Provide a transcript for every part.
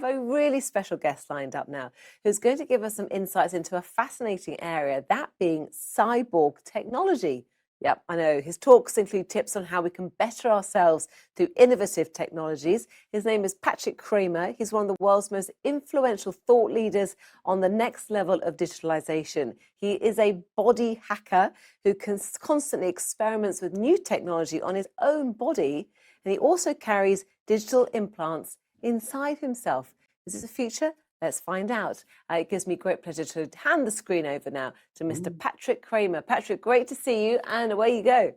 A really special guest lined up now who's going to give us some insights into a fascinating area, that being cyborg technology. Yep, I know. His talks include tips on how we can better ourselves through innovative technologies. His name is Patrick Kramer. He's one of the world's most influential thought leaders on the next level of digitalization. He is a body hacker who constantly experiments with new technology on his own body, and he also carries digital implants inside himself. Is this a future? Let's find out. It gives me great pleasure to hand the screen over now to Mr. Patrick Kramer. Patrick, great to see you, and away you go.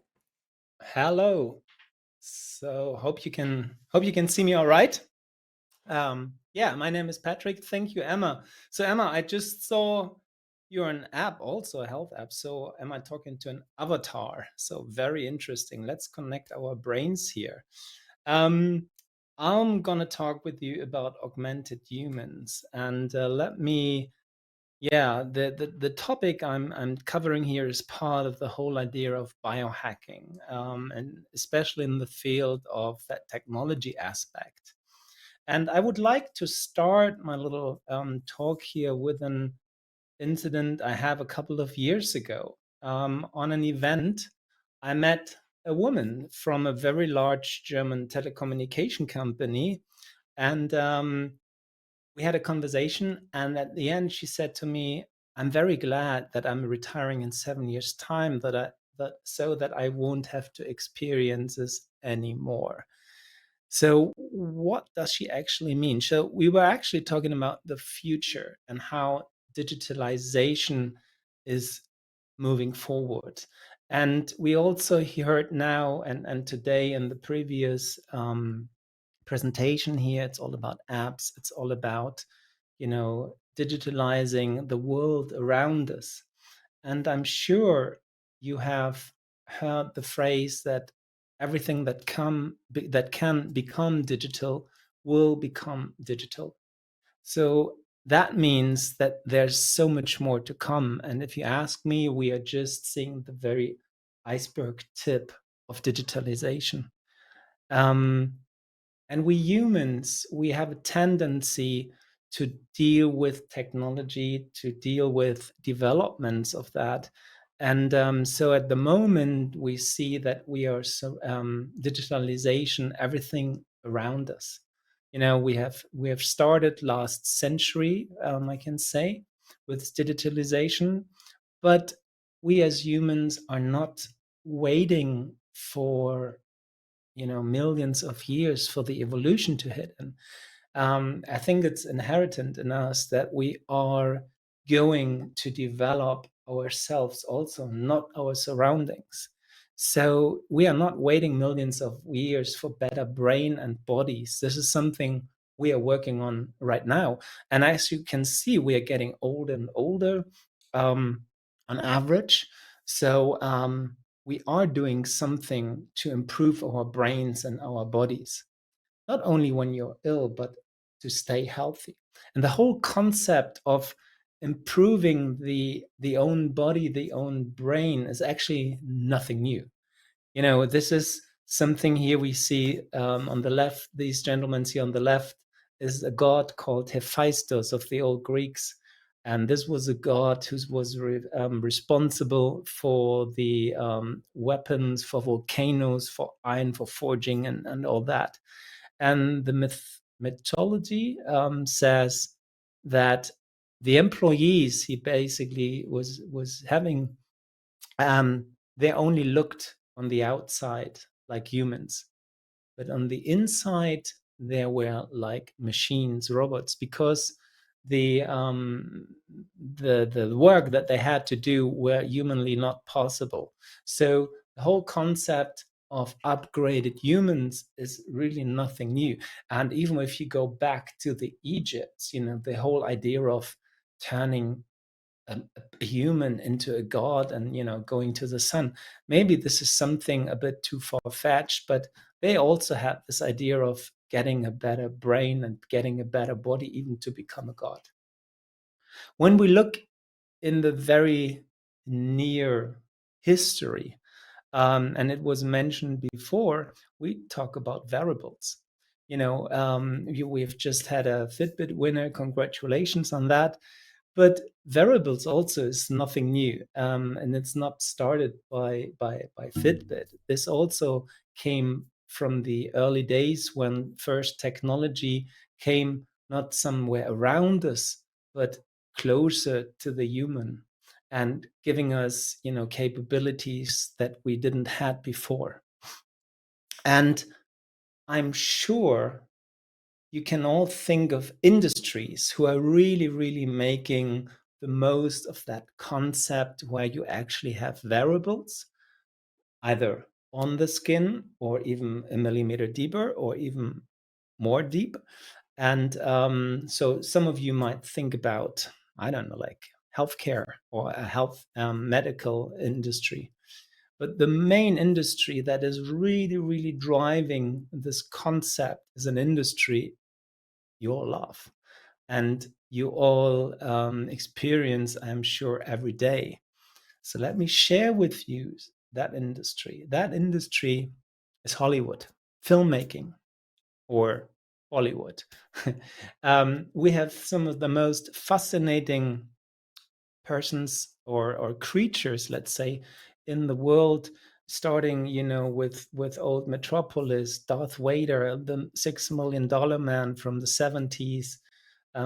Hello. So hope you can see me all right. Yeah, my name is Patrick. Thank you, Emma. So Emma, I just saw you're an app, also a health app. So am I talking to an avatar? So very interesting. Let's connect our brains here. I'm gonna talk with you about augmented humans, and the topic I'm covering here is part of the whole idea of biohacking, and especially in the field of that technology aspect. And I would like to start my little talk here with an incident I have a couple of years ago. On an event, I met a woman from a very large German telecommunication company, and we had a conversation. And at the end, she said to me, "I'm very glad that I'm retiring in 7 years' time, so that I won't have to experience this anymore." So, what does she actually mean? So, we were actually talking about the future and how digitalization is moving forward. And we also heard now and today in the previous presentation here, it's all about apps. It's all about, digitalizing the world around us. And I'm sure you have heard the phrase that everything that can become digital will become digital. So that means that there's so much more to come. And if you ask me, we are just seeing the very iceberg tip of digitalization. Um, and we humans, we have a tendency to deal with technology, to deal with developments of that. And so at the moment, we see that we are digitalization, everything around us. We have started last century, I can say, with digitalization, but we as humans are not waiting for millions of years for the evolution to hit. And I think it's inherent in us that we are going to develop ourselves also, not our surroundings. So we are not waiting millions of years for better brain and bodies. This is something we are working on right now. And as you can see, we are getting older and older on average. So we are doing something to improve our brains and our bodies, not only when you're ill, but to stay healthy. And the whole concept of improving the own body, the own brain is actually nothing new. This is something here we see on the left. These gentlemen here on the left is a god called Hephaestus of the old Greeks. And this was a god who was responsible for the weapons, for volcanoes, for iron, for forging, and all that. And the mythology says that the employees he basically was having, they only looked on the outside like humans, but on the inside they were like machines, robots, because the work that they had to do were humanly not possible. So the whole concept of upgraded humans is really nothing new. And even if you go back to the Egypts, the whole idea of turning a human into a god and going to the sun, maybe this is something a bit too far-fetched, but they also had this idea of getting a better brain and getting a better body even to become a god. When we look in the very near history, and it was mentioned before, we talk about variables. We've just had a Fitbit winner. Congratulations on that. But wearables also is nothing new, and it's not started by Fitbit. This also came from the early days when first technology came not somewhere around us, but closer to the human, and giving us, capabilities that we didn't had before. And I'm sure you can all think of industries who are really, really making the most of that concept where you actually have wearables, either on the skin or even a millimeter deeper or even more deep. And so some of you might think about, I don't know, like healthcare or a health medical industry. But the main industry that is really, really driving this concept is an industry you all love and you all experience, I'm sure, every day. So let me share with you that industry. That industry is Hollywood, filmmaking, or Bollywood. We have some of the most fascinating persons or creatures, let's say, in the world, starting with old Metropolis, Darth Vader, the $6 million man from the 70s,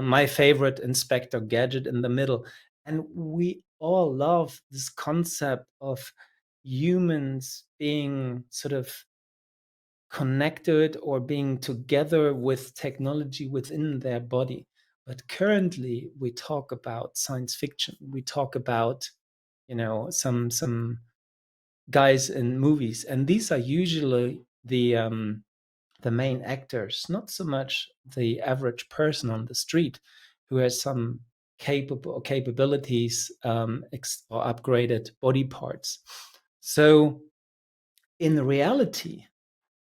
my favorite, Inspector Gadget in the middle. And we all love this concept of humans being sort of connected or being together with technology within their body. But currently, we talk about science fiction. We talk about, some guys in movies, and these are usually the main actors, not so much the average person on the street who has some capabilities or upgraded body parts. So, in reality,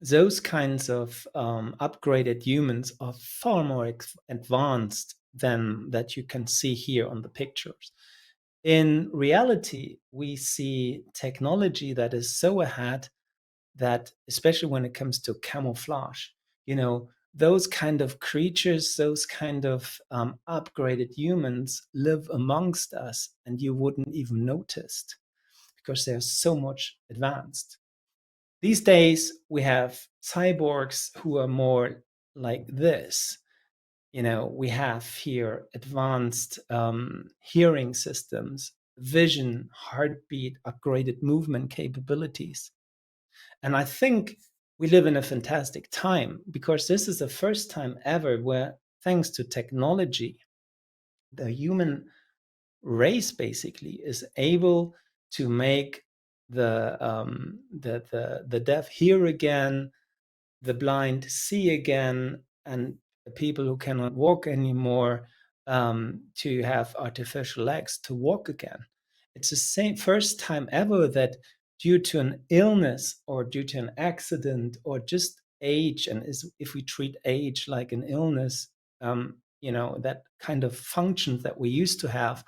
those kinds of upgraded humans are far more advanced than that you can see here on the pictures. In reality, we see technology that is so ahead that, especially when it comes to camouflage, those kind of creatures, those kind of upgraded humans live amongst us, and you wouldn't even notice because they're so much advanced. These days, we have cyborgs who are more like this. We have here advanced hearing systems, vision, heartbeat, upgraded movement capabilities. And I think we live in a fantastic time because this is the first time ever where, thanks to technology, the human race basically is able to make the deaf hear again, the blind see again, and the people who cannot walk anymore to have artificial legs to walk again. It's the same first time ever that, due to an illness or due to an accident or just age, and if we treat age like an illness, that kind of functions that we used to have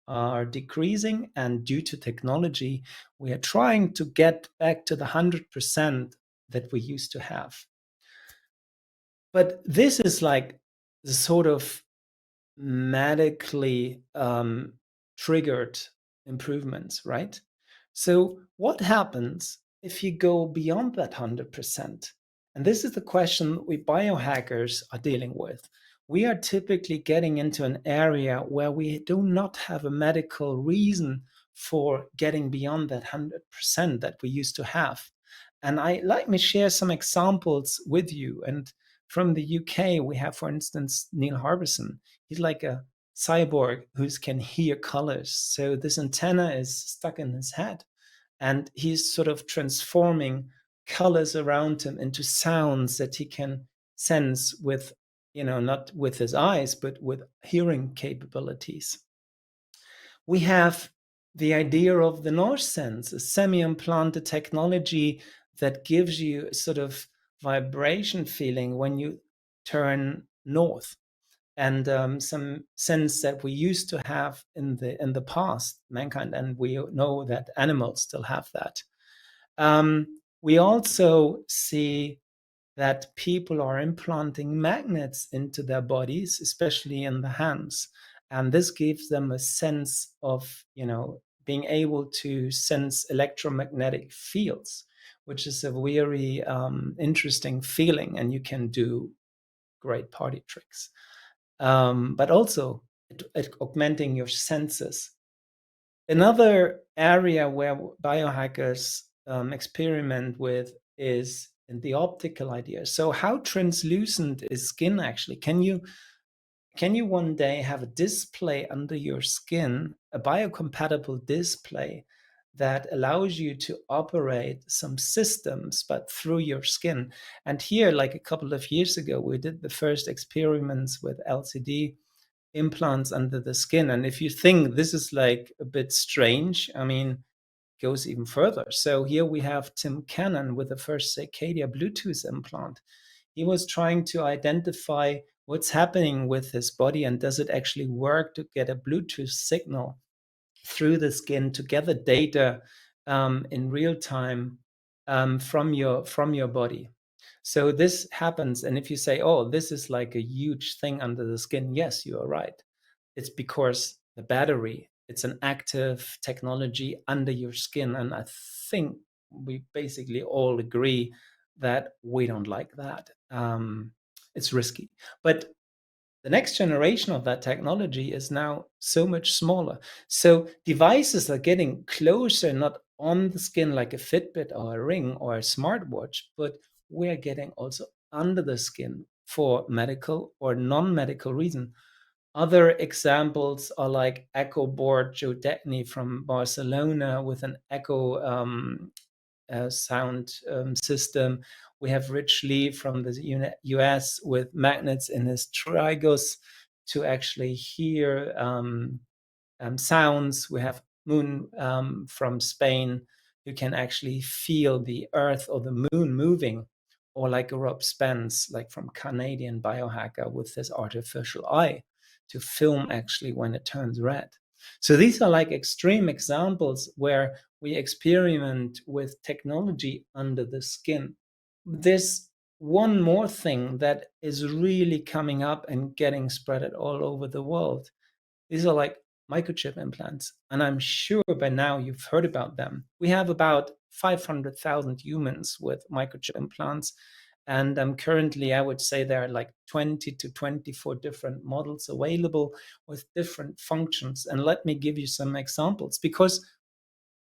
are decreasing, and due to technology, we are trying to get back to the 100% that we used to have. But this is like the sort of medically triggered improvements, right? So what happens if you go beyond that 100%? And this is the question we biohackers are dealing with. We are typically getting into an area where we do not have a medical reason for getting beyond that 100% that we used to have. And let me share some examples with you. And from the UK, we have, for instance, Neil Harbison. He's like a cyborg who can hear colors. So this antenna is stuck in his head, and he's sort of transforming colors around him into sounds that he can sense with, not with his eyes, but with hearing capabilities. We have the idea of the North Sense, a semi-implanted technology that gives you a sort of vibration feeling when you turn north, and some sense that we used to have in the past, mankind, and we know that animals still have that. We also see that people are implanting magnets into their bodies, especially in the hands. And this gives them a sense of, being able to sense electromagnetic fields, which is a very interesting feeling. And you can do great party tricks. But also augmenting your senses. Another area where biohackers experiment with is in the optical idea. So how translucent is skin actually? Can you one day have a display under your skin, a biocompatible display that allows you to operate some systems, but through your skin? And here, like a couple of years ago, we did the first experiments with LCD implants under the skin. And if you think this is like a bit strange, I mean, it goes even further. So here we have Tim Cannon with the first Cicadia Bluetooth implant. He was trying to identify what's happening with his body and does it actually work to get a Bluetooth signal through the skin to gather data in real time from your body. So this happens, and if you say, "Oh, this is like a huge thing under the skin," yes, you are right. It's because the battery, it's an active technology under your skin, and I think we basically all agree that we don't like that. It's risky, but the next generation of that technology is now so much smaller. So devices are getting closer, not on the skin like a Fitbit or a Ring or a smartwatch, but we're getting also under the skin for medical or non-medical reason. Other examples are like Echo Board Joe Detney from Barcelona with an Echo sound system. We have Rich Lee from the US with magnets in his trigos to actually hear sounds. We have Moon from Spain, who can actually feel the earth or the moon moving, or like a Rob Spence, like from Canadian biohacker with his artificial eye to film actually when it turns red. So these are like extreme examples where we experiment with technology under the skin. There's one more thing that is really coming up and getting spread all over the world. These are like microchip implants, and I'm sure by now you've heard about them. We have about 500,000 humans with microchip implants, and currently I would say there are like 20 to 24 different models available with different functions. And let me give you some examples, because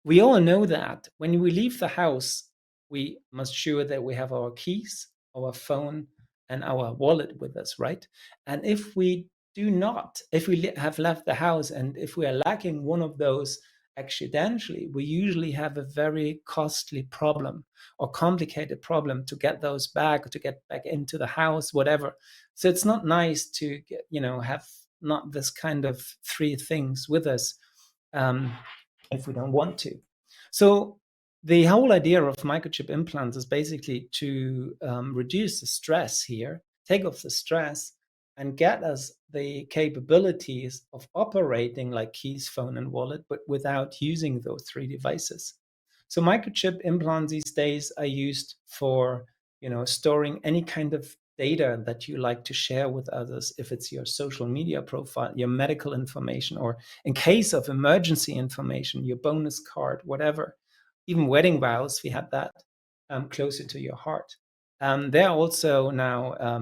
we all know that when we leave the house, we must sure that we have our keys, our phone, and our wallet with us, right? And if we do not, if we have left the house and if we are lacking one of those accidentally, we usually have a very costly problem or complicated problem to get those back, to get back into the house, whatever. So it's not nice to get, have not this kind of three things with us. If we don't want to. So the whole idea of microchip implants is basically to reduce the stress here, take off the stress, and get us the capabilities of operating like keys, phone, and wallet, but without using those three devices. So microchip implants these days are used for, storing any kind of data that you like to share with others, if it's your social media profile, your medical information, or in case of emergency information, your bonus card, whatever. Even wedding vows, we had that closer to your heart. There are also now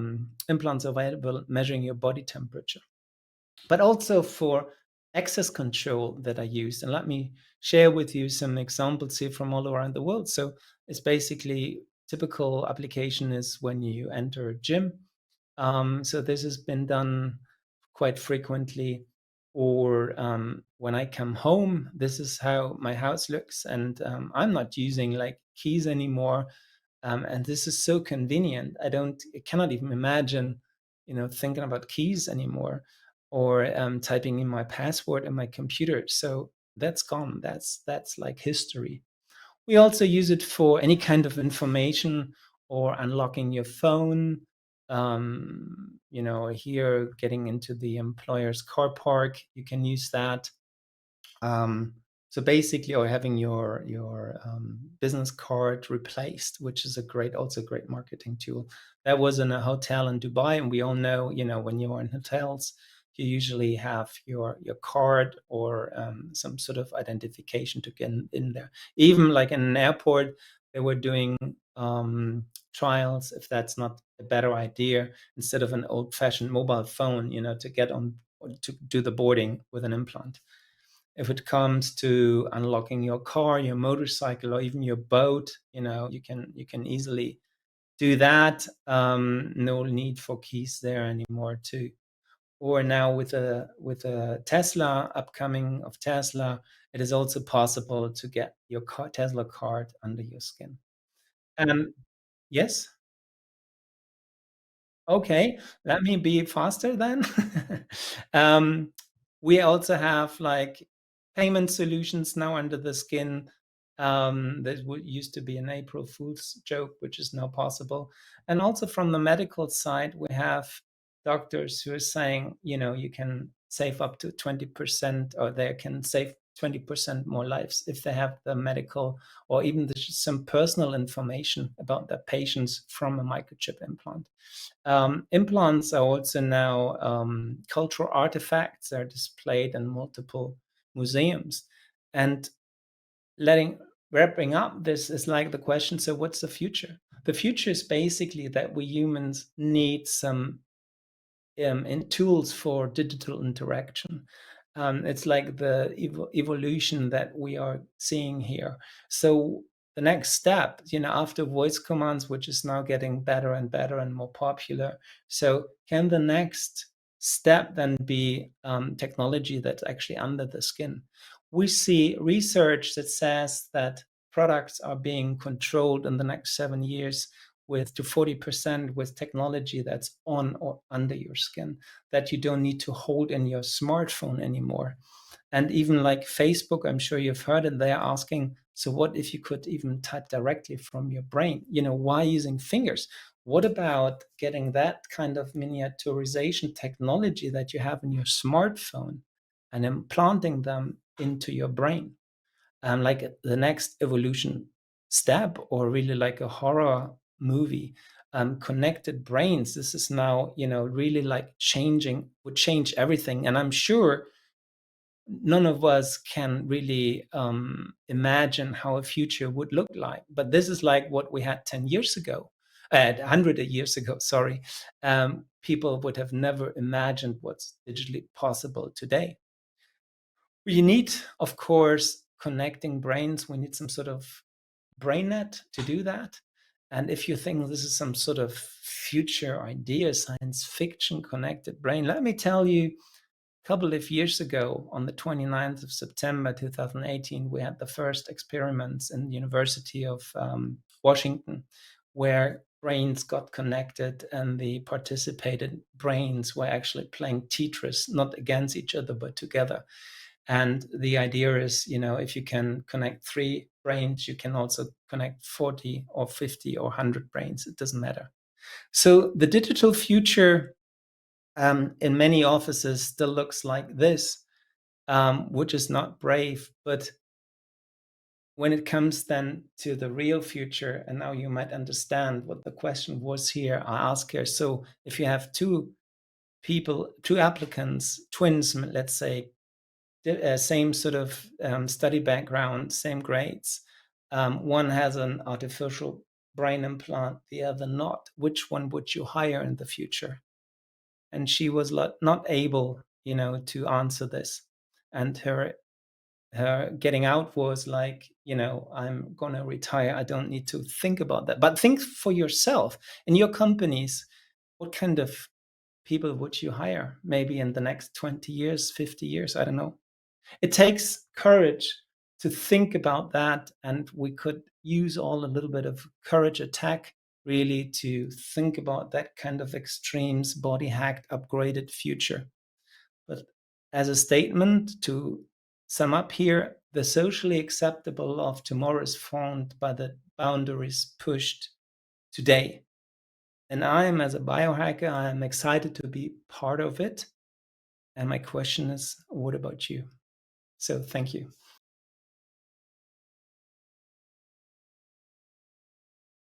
implants available measuring your body temperature, but also for access control that I used. And let me share with you some examples here from all around the world. So it's basically typical application is when you enter a gym. So this has been done quite frequently. Or when I come home, this is how my house looks. And I'm not using like keys anymore. And this is so convenient. I cannot even imagine, thinking about keys anymore, or typing in my password in my computer. So that's gone. That's like history. We also use it for any kind of information or unlocking your phone. Here getting into the employer's car park, you can use that. So basically, or having your business card replaced, which is also a great marketing tool. That was in a hotel in Dubai, and we all know, when you are in hotels, you usually have your card or some sort of identification to get in there. Even like in an airport, they were doing trials, if that's not a better idea, instead of an old-fashioned mobile phone, to get on to do the boarding with an implant. If it comes to unlocking your car, your motorcycle, or even your boat, you can easily do that. No need for keys there anymore too. Or now with a Tesla upcoming of Tesla, it is also possible to get your Tesla card under your skin. Yes. Okay, let me be faster then. Um, we also have like payment solutions now under the skin. That used to be an April Fool's joke, which is now possible. And also from the medical side, we have doctors who are saying, you can save up to 20%, or they can save 20% more lives if they have the medical or even some personal information about their patients from a microchip implant. Implants are also now cultural artifacts. They're displayed in multiple museums. And wrapping up this is like the question, so what's the future? The future is basically that we humans need some in tools for digital interaction. It's like the evolution that we are seeing here. So the next step, after voice commands, which is now getting better and better and more popular. So can the next step then be technology that's actually under the skin? We see research that says that products are being controlled in the next 7 years with to 40% with technology that's on or under your skin, that you don't need to hold in your smartphone anymore. And even like Facebook, I'm sure you've heard it, they're asking, so what if you could even type directly from your brain? Why using fingers? What about getting that kind of miniaturization technology that you have in your smartphone and implanting them into your brain? Like the next evolution step, or really like a horror movie. Connected brains, this is now really like would change everything. And I'm sure none of us can really imagine how a future would look like, but this is like what we had 10 years ago, 100 years ago, sorry. People would have never imagined what's digitally possible today. We need, of course, connecting brains. We need some sort of brain net to do that. And if you think this is some sort of future idea, science fiction connected brain, let me tell you, a couple of years ago, on the 29th of September 2018, we had the first experiments in the University of Washington, where brains got connected, and the participated brains were actually playing Tetris, not against each other, but together. And the idea is, if you can connect 3 brains, you can also connect 40 or 50 or 100 brains. It doesn't matter. So the digital future in many offices still looks like this, which is not brave. But when it comes then to the real future, and now you might understand what the question was here, I ask her, so if you have two applicants, twins, let's say, same sort of study background, same grades. One has an artificial brain implant, the other not. Which one would you hire in the future? And she was not able, to answer this. And her getting out was like, I'm going to retire. I don't need to think about that. But think for yourself in your companies, what kind of people would you hire maybe in the next 20 years, 50 years? I don't know. It takes courage to think about that, and we could use all a little bit of courage attack really to think about that kind of extremes, body hacked, upgraded future. But as a statement to sum up here, the socially acceptable of tomorrow is formed by the boundaries pushed today. And I am, as a biohacker, I am excited to be part of it. And my question is, what about you? So thank you.